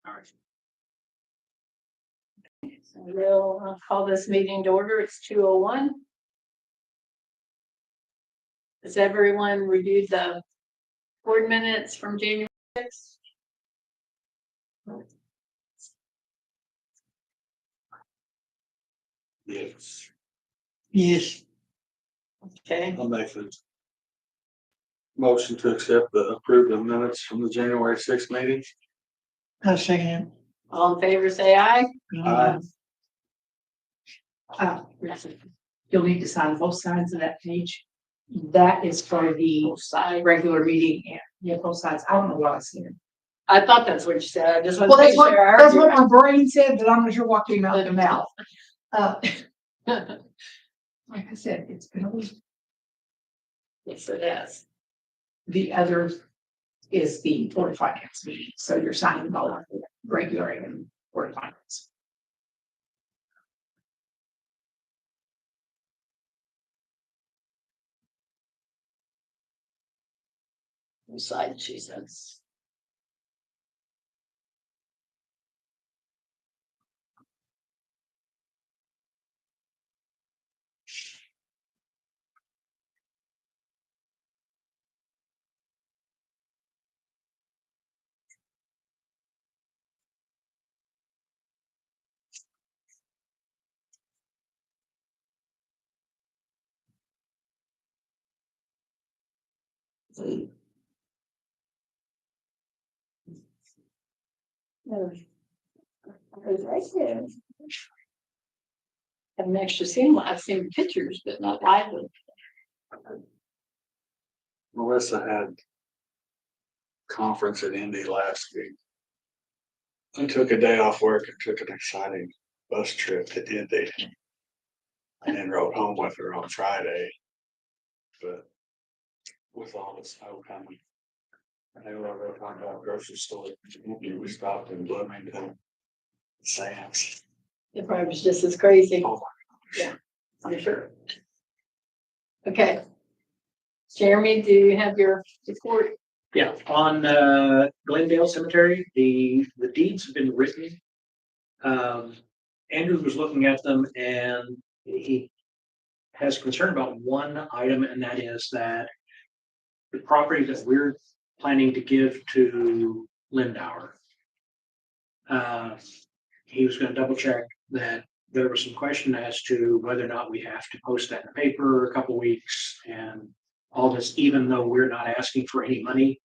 All right. So we'll call this meeting to order. It's 2:01. Has everyone reviewed the board minutes from January 6th? Yes. Yes. Okay, I'll make the motion to accept the approved minutes from the January 6th meeting. I'll second all in favor, say aye. it. Aye. You'll need to sign both sides of that page. That is for the regular meeting and both sides. I don't know what I said. I thought that's what you said. I just want Well, to make sure. I that's heard what my brain said, but I'm not sure what came out of the mouth. you. Like I said, it's been a week. Yes, it is. The other is the Board of Finance meeting, so you're signing both regular and Board of Finance. Side, she says. Haven't actually seen one. I've seen pictures, but not live. Melissa had conference at Indy last week. I took a day off work and took an exciting bus trip to Indy. And then rode home with her on Friday. But with all the snow coming. And they were over talking about grocery store. We stopped in Bloomington. Sam's. It probably was just as crazy. Oh Yeah, I'm sure. Okay. Jeremy, do you have your report? Yeah, on Glendale Cemetery, the deeds have been written. Andrew was looking at them and he has concern about one item, and that is that the property that we're planning to give to Lindauer. He was going to double check that there was some question as to whether or not we have to post that in the paper a couple weeks and all this, even though we're not asking for any money.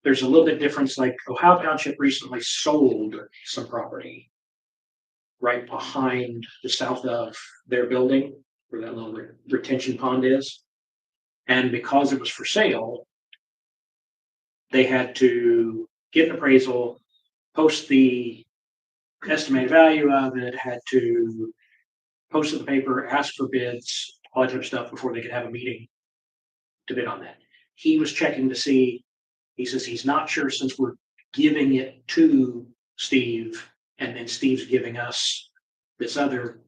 There's a little bit difference, like Ohio Township recently sold some property right behind the south of their building where that little retention pond is. And because it was for sale, they had to get an appraisal, post the estimated value of it, had to post it in the paper, ask for bids, all that type of stuff before they could have a meeting to bid on that. He was checking to see, he says he's not sure since we're giving it to Steve and then Steve's giving us this other,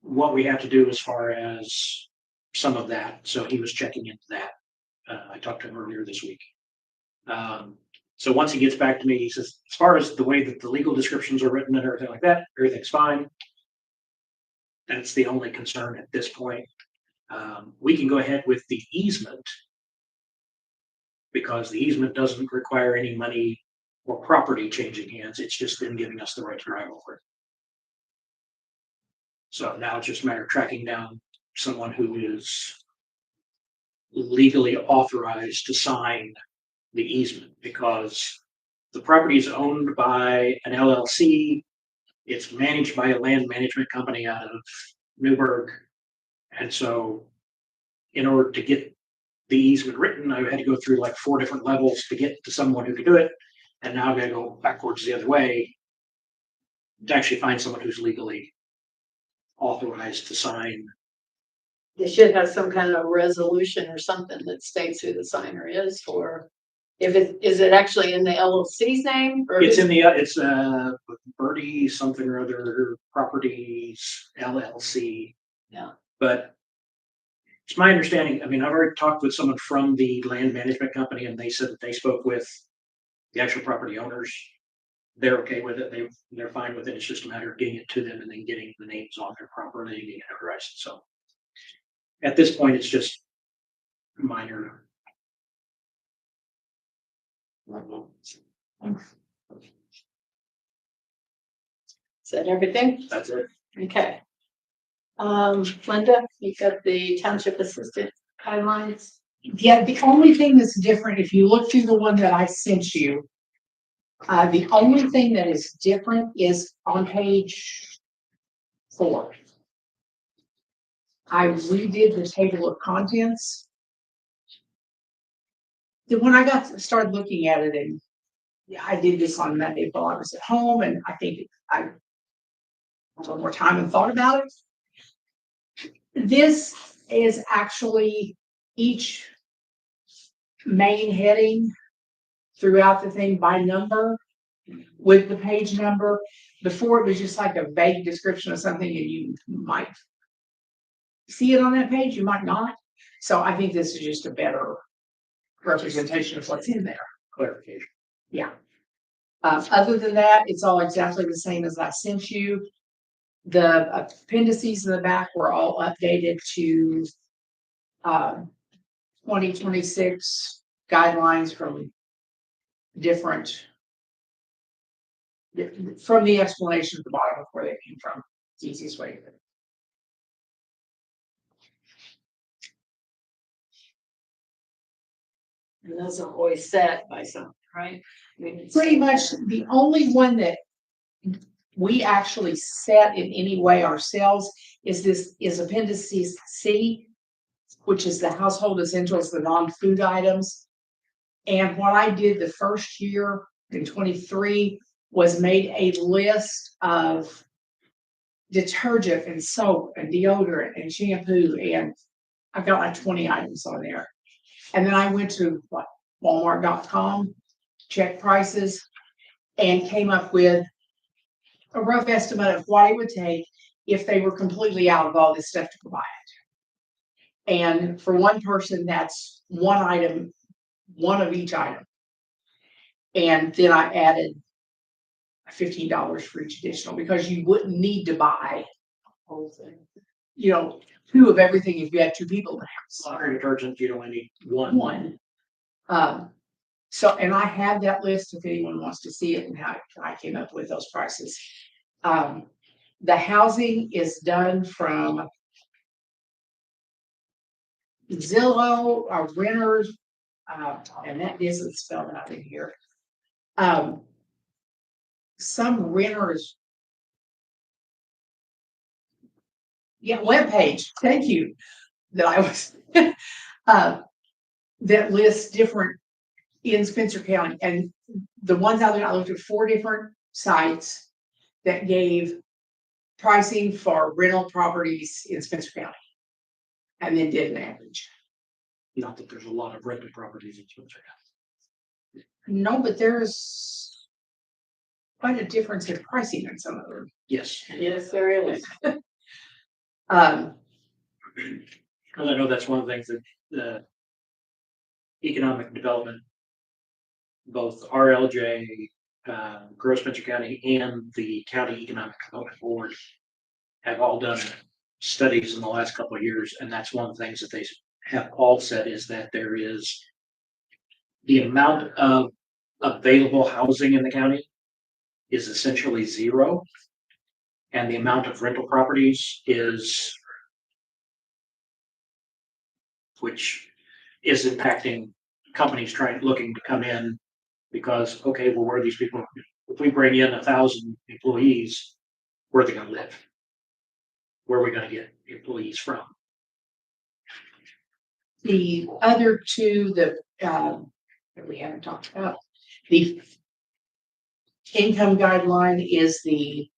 what we have to do as far as some of that. So he was checking into that. I talked to him earlier this week. So once he gets back to me, he says, as far as the way that the legal descriptions are written and everything like that, everything's fine. That's the only concern at this point. We can go ahead with the easement because the easement doesn't require any money or property changing hands. It's just them giving us the right to drive over it. So now it's just a matter of tracking down someone who is legally authorized to sign the easement because the property is owned by an LLC. It's managed by a land management company out of Newburgh. And so in order to get the easement written, I had to go through like 4 different levels to get to someone who could do it. And now I'm going to go backwards the other way to actually find someone who's legally authorized to sign. They should have some kind of resolution or something that states who the signer is, or if it is it actually in the LLC's name? Or It's in the, it's Birdie something or other properties LLC. Yeah. But it's my understanding, I mean, I've already talked with someone from the land management company and they said that they spoke with the actual property owners. they're okay with it. They're fine with it. It's just a matter of getting it to them and then getting the names on there properly and getting it notarized. So at this point, it's just minor. Is that everything? That's it. Okay. Linda, you got the township assistant guidelines? Yeah, the only thing that's different, if you look through the one that I sent you, the only thing that is different is on page 4. I redid the table of contents. Then when I started looking at it, and yeah, I did this on Monday while I was at home, and I think I had a little more time and thought about it. This is actually each main heading throughout the thing by number with the page number. Before it was just like a vague description of something and you might see it on that page, you might not. So I think this is just a better representation of what's in there. Clarification. Yeah. Other than that, it's all exactly the same as I sent you. The appendices in the back were all updated to 2026 guidelines from different, from the explanation at the bottom of where they came from. It's the easiest way to do it. And those are always set by something, right? I mean, it's- Pretty much the only one that we actually set in any way ourselves is appendices C, which is the household essentials, the non-food items. And what I did the first year in 23 was made a list of detergent and soap and deodorant and shampoo, and I've got like 20 items on there. And then I went to Walmart.com, checked prices, and came up with a rough estimate of what it would take if they were completely out of all this stuff to buy it. And for one person, that's one item, one of each item. And then I added $15 for each additional, because you wouldn't need to buy, Whole thing. 2 of everything if you had 2 people in the house. Laundry detergent, you'd only need one. One. So, and I have that list if anyone wants to see it and how I came up with those prices. The housing is done from Zillow, renters, and that isn't spelled out in here. Some renters. Yeah, webpage, thank you. That I was, that lists different in Spencer County, and the ones out there, I looked at 4 different sites that gave pricing for rental properties in Spencer County, and then did an average. Not that there's a lot of rental properties in Spencer County. No, but there's quite a difference in pricing in some of them. Yes, Yes, there is. because I know that's one of the things that the economic development, both RLJ, Gross Spencer County, and the County Economic Development Board have all done studies in the last couple of years, and that's one of the things that they have all said is that there is the amount of available housing in the county is essentially zero, and the amount of rental properties is, which is impacting companies looking to come in, because, okay, well, where are these people? If we bring in 1,000 employees, where are they gonna live? Where are we gonna get employees from? The other 2 that we haven't talked about, the income guideline is the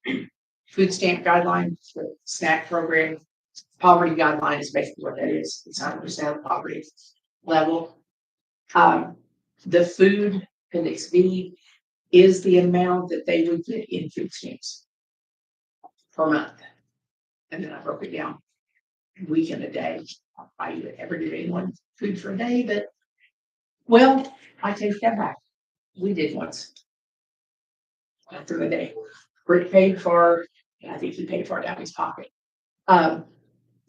food stamp guideline, the snack program. Poverty guideline is basically what that is. It's 100% poverty level. The food appendix B is the amount that they would get in food stamps per month. And then I broke it down week and a day. I would ever give anyone food for a day, but, well, I take that back. We did once. after the day. Rick paid for, I think he paid for it out of his pocket.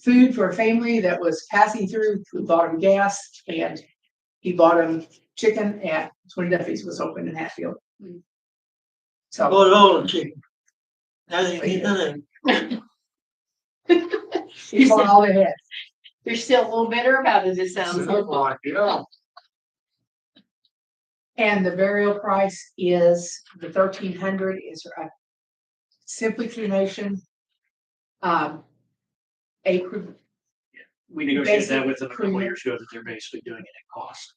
Food for a family that was passing through, we bought him gas, and he bought him chicken at Twin Duffy's was open in Hatfield. So, Bought all the chicken. I didn't get none of it. he bought all they had. You're still a little bitter about it, it sounds like. Yeah. And the burial price is the 1,300 is a simply cremation. A We negotiated that Basic with them a couple crema- years ago, that they're basically doing it at cost.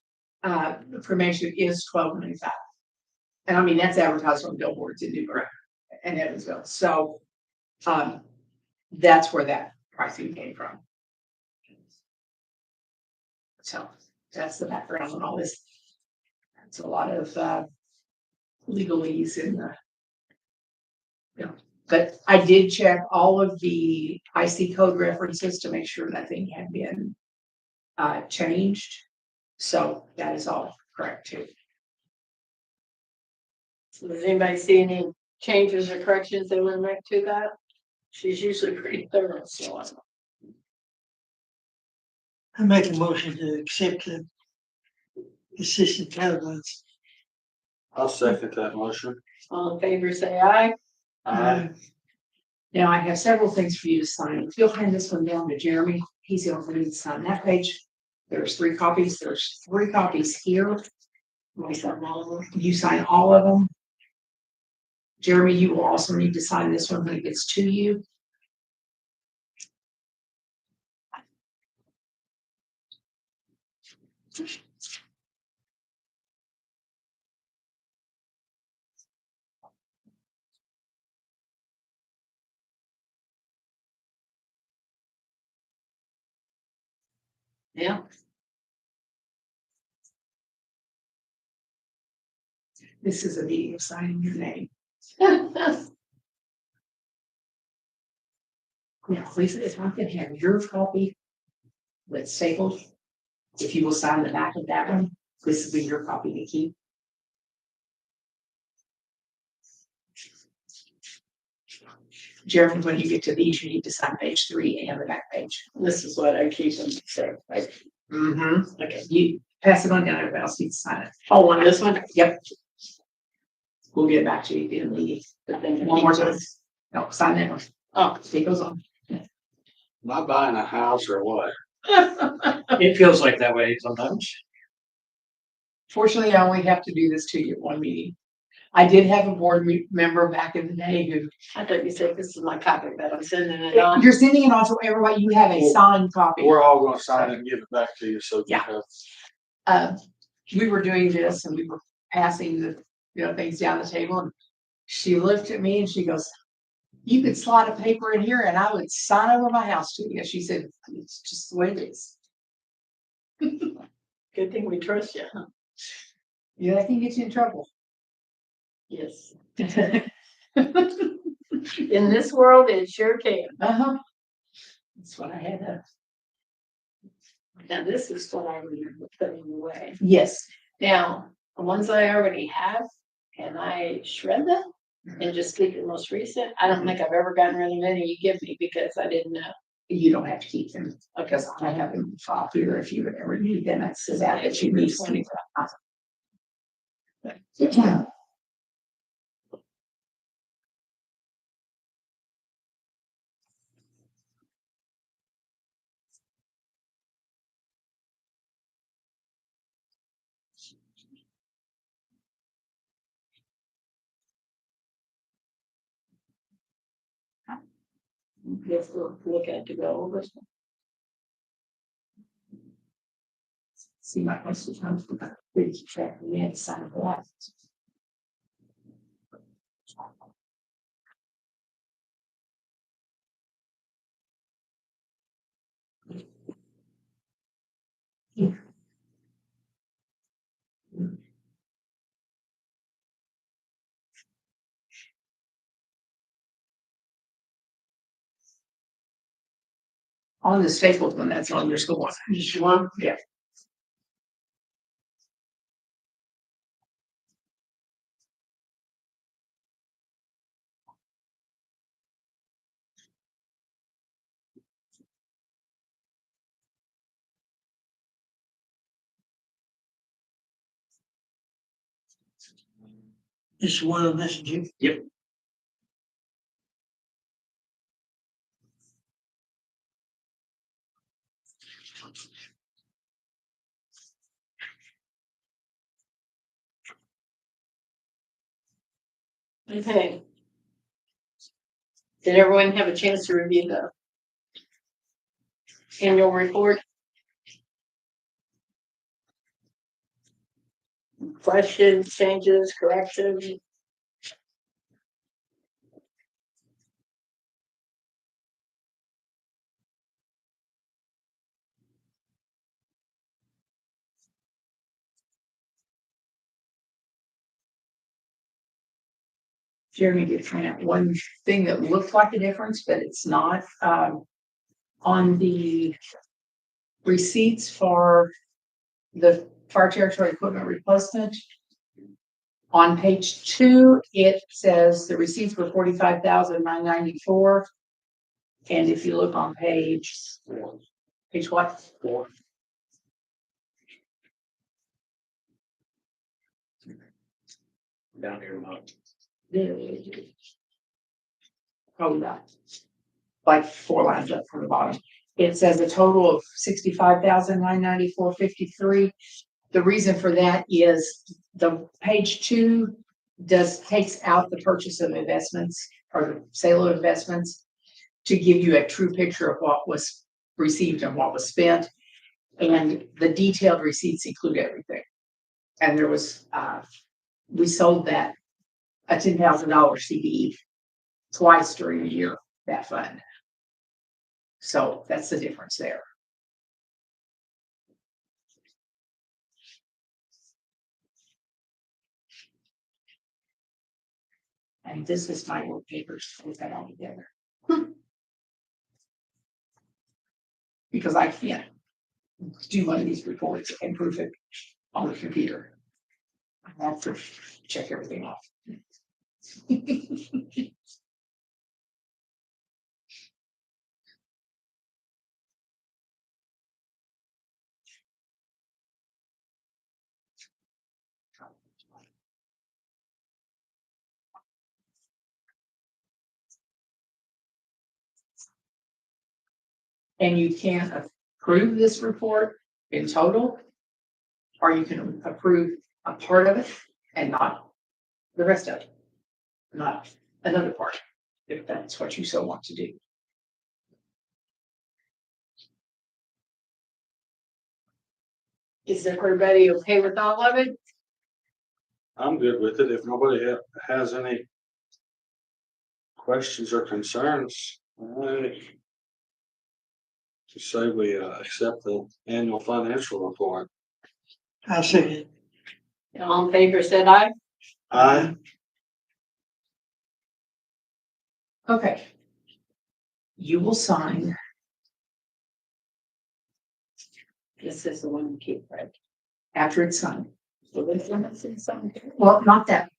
cremation is $1,295. And I mean, that's advertised on billboards in Newburgh and Evansville. So, that's where that pricing came from. So that's the background on all this. It's a lot of, legalese in the, but I did check all of the IC code references to make sure that thing had been, changed. So that is all correct too. So does anybody see any changes or corrections they want to make to that? She's usually pretty thorough, so. I make a motion to accept the assistant guidelines. I'll second that motion. All in favor, say aye. Now I have several things for you to sign. If you'll hand this one down to Jeremy, he's the only one to sign that page. There's 3 copies. There's 3 copies here. We sign all of them. You sign all of them. Jeremy, you will also need to sign this one when it gets to you. Yeah. This is a meeting of signing your name. Now, please, if I can have your copy that's stapled, if you will sign the back of that one, this will be your copy to keep. Jeremy, when you get to these, you need to sign page 3 and the back page. This is what I keep them, so, right? Mm-hmm. Okay. You pass it on down, everybody else needs to sign it. Oh, on this one? Yep. We'll get it back to you at the end of the meeting. But then One more time. No, sign that one. Oh. It goes on. Am I buying a house or what? It feels like that way sometimes. Fortunately, I only have to do this to you at one meeting. I did have a board member back in the day who, I thought you said this is my copy, but I'm sending it on. you're sending it on to everybody, you have a Well, signed copy. We're all gonna sign it and give it back to you, so. Yeah. We were doing this and we were passing the, things down the table, and she looked at me and she goes, "You could slide a paper in here and I would sign over my house to you." She said, "It's just the way it is." Good thing we trust you, huh? Yeah, that can get you in trouble. Yes. In this world, it sure can. Uh-huh. That's what I had to. Now, this is what I remember putting away. Yes. Now, the ones I already have, can I shred them and just keep the most recent? I don't think I've ever gotten rid of any you give me because I didn't know. You don't have to keep them because I have them filed here if you would ever need them. It says out that you need 25. Yeah. Let's look at to go over. See my question comes from that. Pretty track. We had to sign a lot. On the stapled one, that's on your school one. Just one? Yeah. This one on this, you, Okay. Did everyone have a chance to review the annual report? Questions, changes, corrections? Jeremy did point out one thing that looked like a difference, but it's not. On the receipts for the fire territory equipment replacement, on page 2, it says the receipts were 45,994. And if you look on page what? 4. Down here, about Probably not. Like 4 lines up from the bottom. It says a total of 65,994.53. The reason for that is the page 2 takes out the purchase of investments or the sale of investments to give you a true picture of what was received and what was spent. And the detailed receipts include everything. And there was, we sold that a $10,000 CD twice during the year, that fund. So that's the difference there. And this is my work papers, to put that all together. Because I can't do one of these reports and proof it on the computer. I have to check everything off. And you can approve this report in total, or you can approve a part of it and not the rest of it, not another part, if that's what you so want to do. Is everybody okay with all of it? I'm good with it. If nobody has any questions or concerns, I just say we accept the annual financial report. I'll second. All in favor said aye. Aye. Okay. You will sign. This is the one you keep, right? After it's signed. So this one is in some. Well, not that.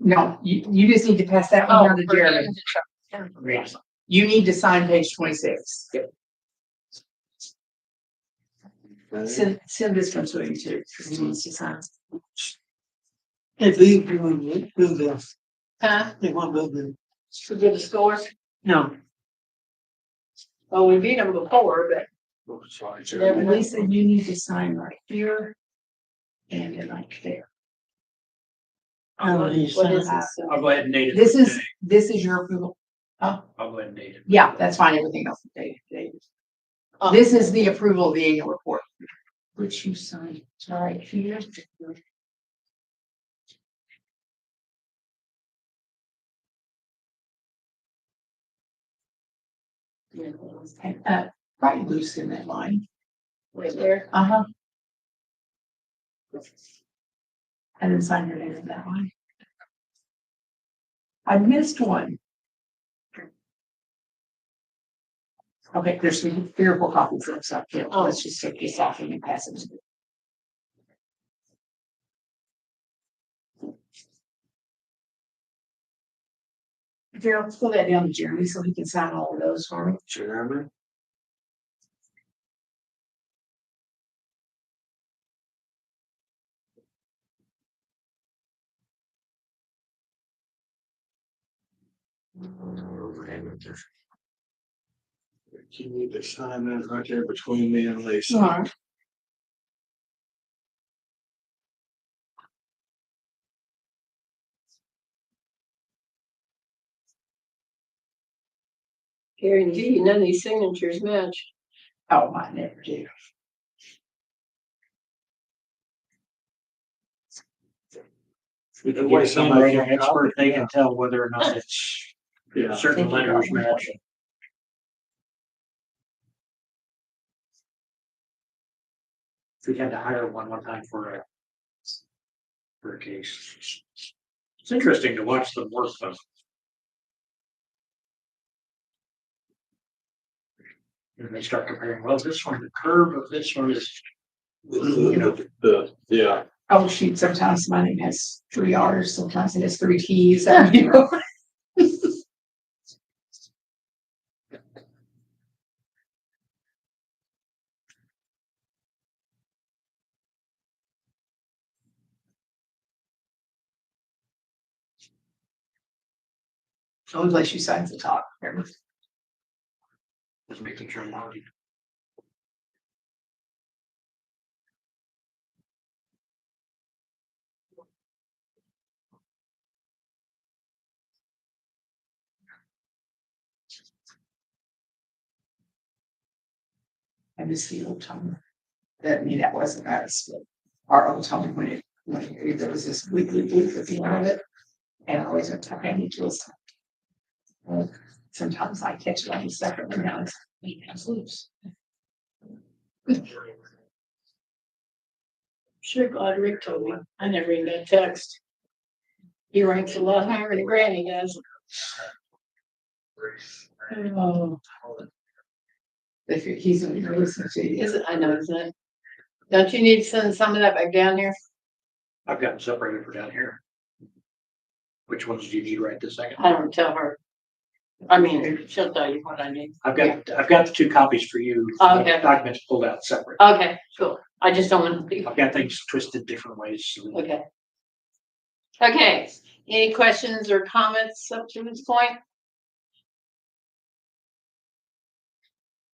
No, you just need to pass that one down to for Jeremy. him to try. You need to sign page 26. Send this one to him too, because he needs to sign. Hey, Lee, you want to build this? Huh? They want to build it. To give the scores? No, Well, we beat them before, but. Oh, sorry, And Jeremy. Lisa, you need to sign right here and then right there. I don't need to What sign is it. this? I'll go ahead and date it. This is your approval. I'll go ahead and date it. Yeah, that's fine. Everything else is dated. Oh. This is the approval of the annual report, which you signed right here. Right loose in that line. Right there. Uh-huh. And then sign your name in that line. I missed one. Okay, there's 3 or 4 copies of stuff here. Oh. Let's just take this off and pass it. Gerald, pull that down to Jeremy so he can sign all of those for me. Jeremy. You need to sign that right there between me and Lisa. Alright. Guarantee none of these signatures match. Oh, mine never do. The Give way it some somebody writing can expert, they copy, can tell whether or not it's yeah. certain Thank you, letters Robin. match. We had to hire one time for a case. It's interesting to watch them work though. And they start comparing, well, this one, the curve of this one is, Yeah. Oh, shoot, sometimes my name has 3 R's, sometimes it has 3 T's, you know. Only place you sign at the top. Remember? just making sure I'm not. I miss the old timer. That wasn't us, but our old timer when there was this weekly booth at the end of it. And I always went to Randy to listen. Sometimes I catch it on the second one now. It's wait, that's loose. Sure glad Rick told me. I never even got a text. He ranks a lot higher than Granny does. Oh, If he's in your listening to you. is it? I know, isn't it? Don't you need to send some of that back down here? I've got them separated for down here. Which ones do you need right this second? I don't tell her. I mean, she'll tell you what I need. I've got the 2 copies for you. Okay. Documents pulled out separate. Okay, cool. I just don't want to be. I've got things twisted different ways. So Okay. Okay, any questions or comments up to this point?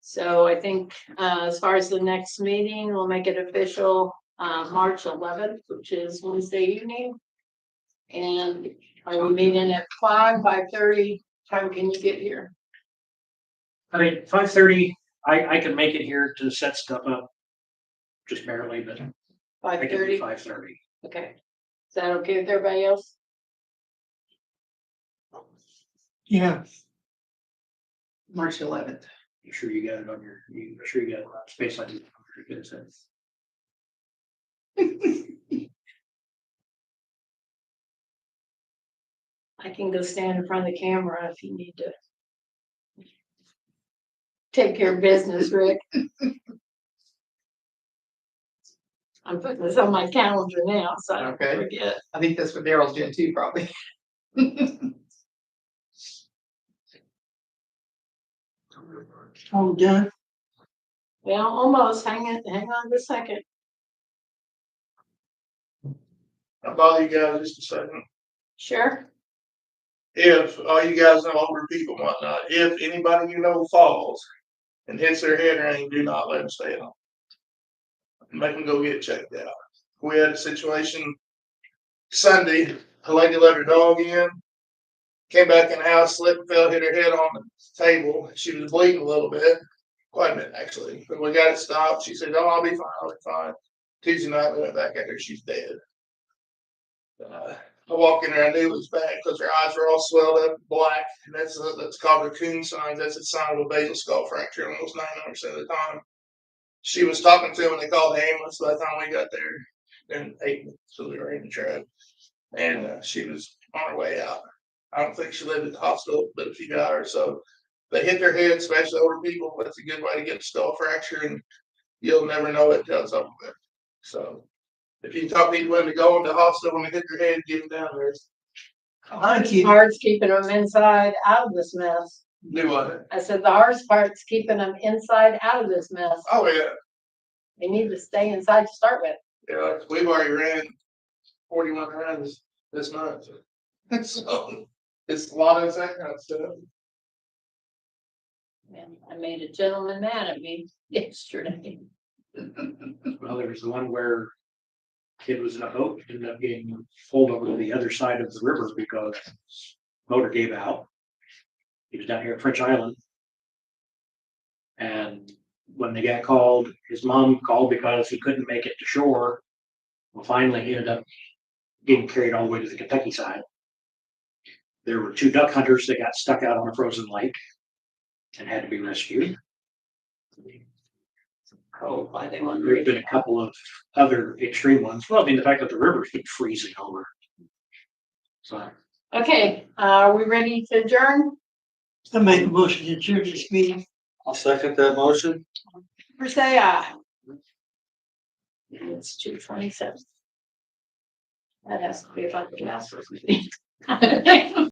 So I think, as far as the next meeting, we'll make it official, March 11th, which is Wednesday evening. And are we meeting at 5:30? Time can you get here? I mean, 5:30, I can make it here to set stuff up. Just barely, but I can do 5:30? 5:30. Okay. Is that okay with everybody else? Yeah, March 11th. You sure you got it on you sure you got space on your good sense. I can go stand in front of the camera if you need to. Take care of business, Rick. I'm putting this on my calendar now, so I don't Okay. forget. I think that's what Daryl's doing too, probably. all done. Well, almost. Hang on just a second. I'll bother you guys just a second. Sure. If all you guys know older people and whatnot, if anybody you know falls and hits their head or anything, do not let them stay at home. Make them go get checked out. We had a situation Sunday, a lady let her dog in, came back in the house, slipped and fell, hit her head on the table. She was bleeding a little bit, quite a bit actually. But we got it stopped. She said, "Oh, I'll be fine. Tuesday night, we went back at her. She's dead. I walked in there, I knew it was bad because her eyes were all swelled up black. And that's called a Coon sign. That's a sign of a basal skull fracture almost 99% of the time. She was talking to him and they called the ambulance by the time we got there. And 8, so we were in the truck. And she was on her way out. I don't think she lived at the hospital, but if you got her, so they hit their head, especially older people. That's a good way to get a skull fracture, and you'll never know it until it's over with. So if you can talk people into going to the hospital when they hit their head, get them down there. Thank you. Hard's keeping them inside out of this mess. Do what? I said the hardest part's keeping them inside out of this mess. Oh yeah, They need to stay inside to start with. yeah. We've already ran 41 runs this month. So It's a lot of that kind of stuff. And I made a gentleman mad at me yesterday. Well, there was the one where kid was in a boat, ended up getting pulled over to the other side of the river because motor gave out. He was down here at French Island. And when they got called, his mom called because he couldn't make it to shore. Well, finally, he ended up getting carried all the way to the Kentucky side. There were 2 duck hunters that got stuck out on a frozen lake and had to be rescued. Oh, why they want There's been a couple of other extreme ones. Well, I mean, the fact that the river's been freezing over. So, Okay, are we ready to adjourn? I make a motion to adjourn this meeting. I'll second that motion. For say aye. It's 2:27. That has to be about the last meeting.